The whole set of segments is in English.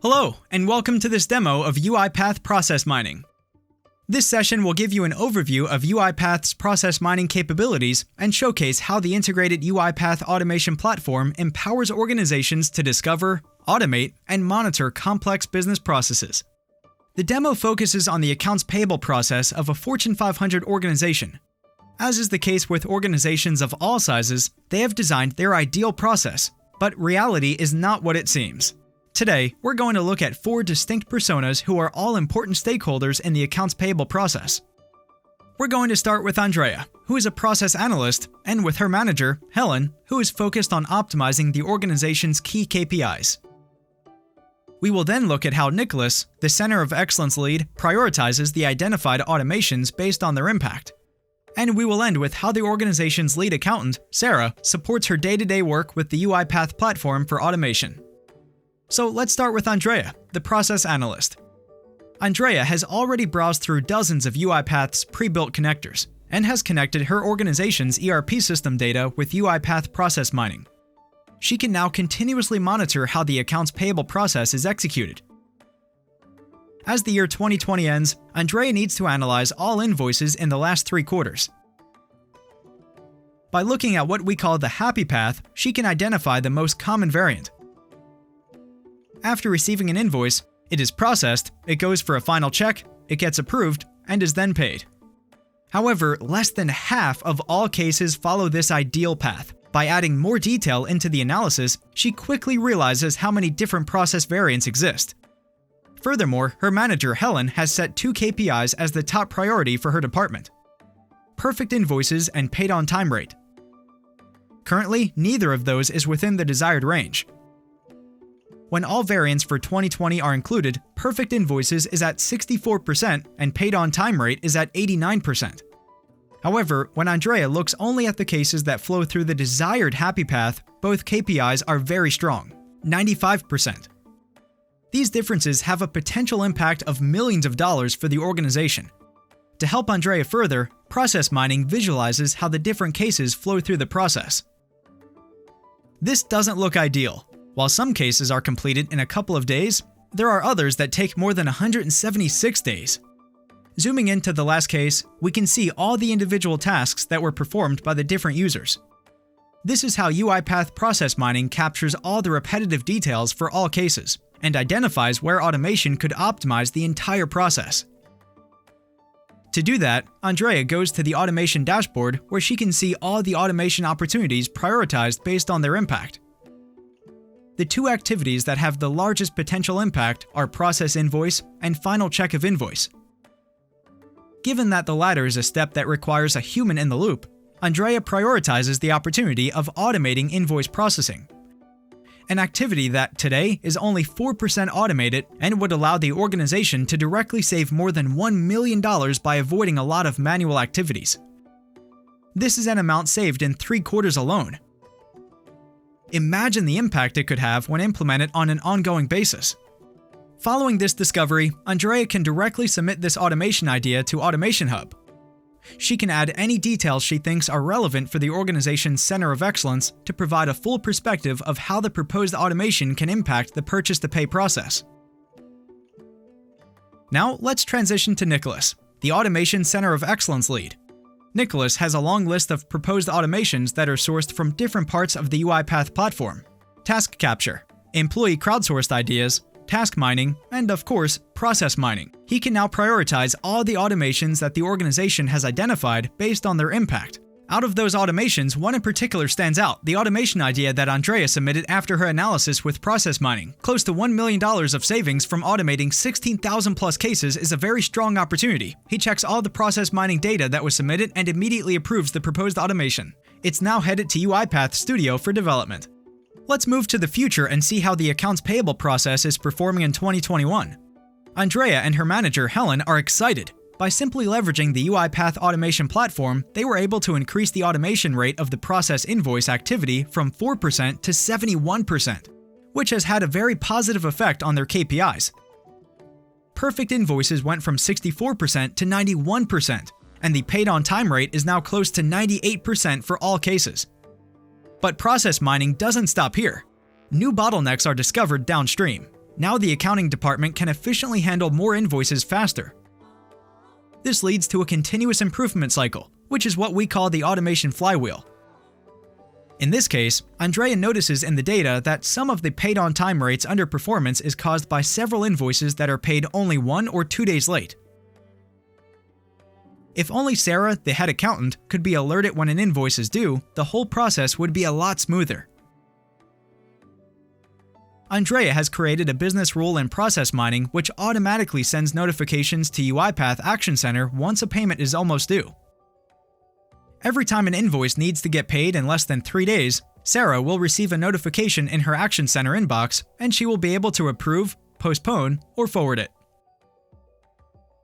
Hello, and welcome to this demo of UiPath Process Mining. This session will give you an overview of UiPath's process mining capabilities and showcase how the integrated UiPath automation platform empowers organizations to discover, automate, and monitor complex business processes. The demo focuses on the accounts payable process of a Fortune 500 organization. As is the case with organizations of all sizes, they have designed their ideal process, but reality is not what it seems. Today, we're going to look at 4 distinct personas who are all important stakeholders in the accounts payable process. We're going to start with Andrea, who is a process analyst, and with her manager, Helen, who is focused on optimizing the organization's key KPIs. We will then look at how Nicholas, the Center of Excellence lead, prioritizes the identified automations based on their impact. And we will end with how the organization's lead accountant, Sarah, supports her day-to-day work with the UiPath platform for automation. So let's start with Andrea, the process analyst. Andrea has already browsed through dozens of UiPath's pre-built connectors and has connected her organization's ERP system data with UiPath Process Mining. She can now continuously monitor how the accounts payable process is executed. As the year 2020 ends, Andrea needs to analyze all invoices in the last 3 quarters. By looking at what we call the happy path, she can identify the most common variant. After receiving an invoice, it is processed, it goes for a final check, it gets approved, and is then paid. However, less than half of all cases follow this ideal path. By adding more detail into the analysis, she quickly realizes how many different process variants exist. Furthermore, her manager, Helen, has set 2 KPIs as the top priority for her department: perfect invoices and paid on time rate. Currently, neither of those is within the desired range. When all variants for 2020 are included, perfect invoices is at 64% and paid on time rate is at 89%. However, when Andrea looks only at the cases that flow through the desired happy path, both KPIs are very strong, 95%. These differences have a potential impact of millions of dollars for the organization. To help Andrea further, process mining visualizes how the different cases flow through the process. This doesn't look ideal. While some cases are completed in a couple of days, there are others that take more than 176 days. Zooming into the last case, we can see all the individual tasks that were performed by the different users. This is how UiPath Process Mining captures all the repetitive details for all cases and identifies where automation could optimize the entire process. To do that, Andrea goes to the automation dashboard where she can see all the automation opportunities prioritized based on their impact. The 2 activities that have the largest potential impact are process invoice and final check of invoice. Given that the latter is a step that requires a human in the loop, Andrea prioritizes the opportunity of automating invoice processing, an activity that today is only 4% automated and would allow the organization to directly save more than $1 million by avoiding a lot of manual activities. This is an amount saved in 3 quarters alone. Imagine the impact it could have when implemented on an ongoing basis. Following this discovery, Andrea can directly submit this automation idea to Automation Hub. She can add any details she thinks are relevant for the organization's Center of Excellence to provide a full perspective of how the proposed automation can impact the purchase-to-pay process. Now, let's transition to Nicholas, the Automation Center of Excellence lead. Nicholas has a long list of proposed automations that are sourced from different parts of the UiPath platform: task capture, employee crowdsourced ideas, task mining, and of course, process mining. He can now prioritize all the automations that the organization has identified based on their impact. Out of those automations, one in particular stands out: the automation idea that Andrea submitted after her analysis with process mining. Close to $1 million of savings from automating 16,000 plus cases is a very strong opportunity. He checks all the process mining data that was submitted and immediately approves the proposed automation. It's now headed to UiPath Studio for development. Let's move to the future and see how the accounts payable process is performing in 2021. Andrea and her manager, Helen, are excited. By simply leveraging the UiPath automation platform, they were able to increase the automation rate of the process invoice activity from 4% to 71%, which has had a very positive effect on their KPIs. Perfect invoices went from 64% to 91%, and the paid on time rate is now close to 98% for all cases. But process mining doesn't stop here. New bottlenecks are discovered downstream. Now the accounting department can efficiently handle more invoices faster. This leads to a continuous improvement cycle, which is what we call the automation flywheel. In this case, Andrea notices in the data that some of the paid on time rates underperformance is caused by several invoices that are paid only 1 or 2 days late. If only Sarah, the head accountant, could be alerted when an invoice is due, the whole process would be a lot smoother. Andrea has created a business rule in process mining which automatically sends notifications to UiPath Action Center once a payment is almost due. Every time an invoice needs to get paid in less than 3 days, Sarah will receive a notification in her Action Center inbox, and she will be able to approve, postpone, or forward it.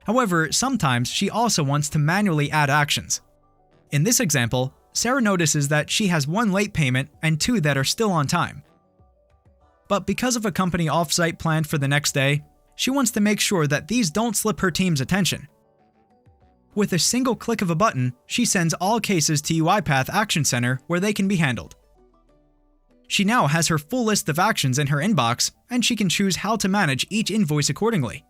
However, sometimes she also wants to manually add actions. In this example, Sarah notices that she has 1 late payment and 2 that are still on time. But because of a company offsite planned for the next day, she wants to make sure that these don't slip her team's attention. With a single click of a button, she sends all cases to UiPath Action Center where they can be handled. She now has her full list of actions in her inbox, and she can choose how to manage each invoice accordingly.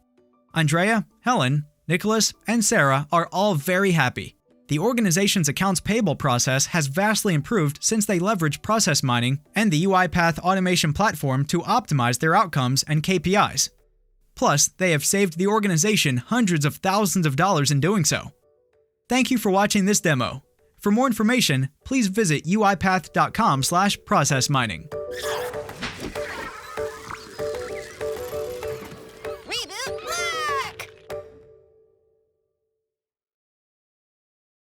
Andrea, Helen, Nicholas, and Sarah are all very happy. The organization's accounts payable process has vastly improved since they leverage process mining and the UiPath automation platform to optimize their outcomes and KPIs. Plus, they have saved the organization hundreds of thousands of dollars in doing so. Thank you for watching this demo. For more information, please visit uipath.com/processmining.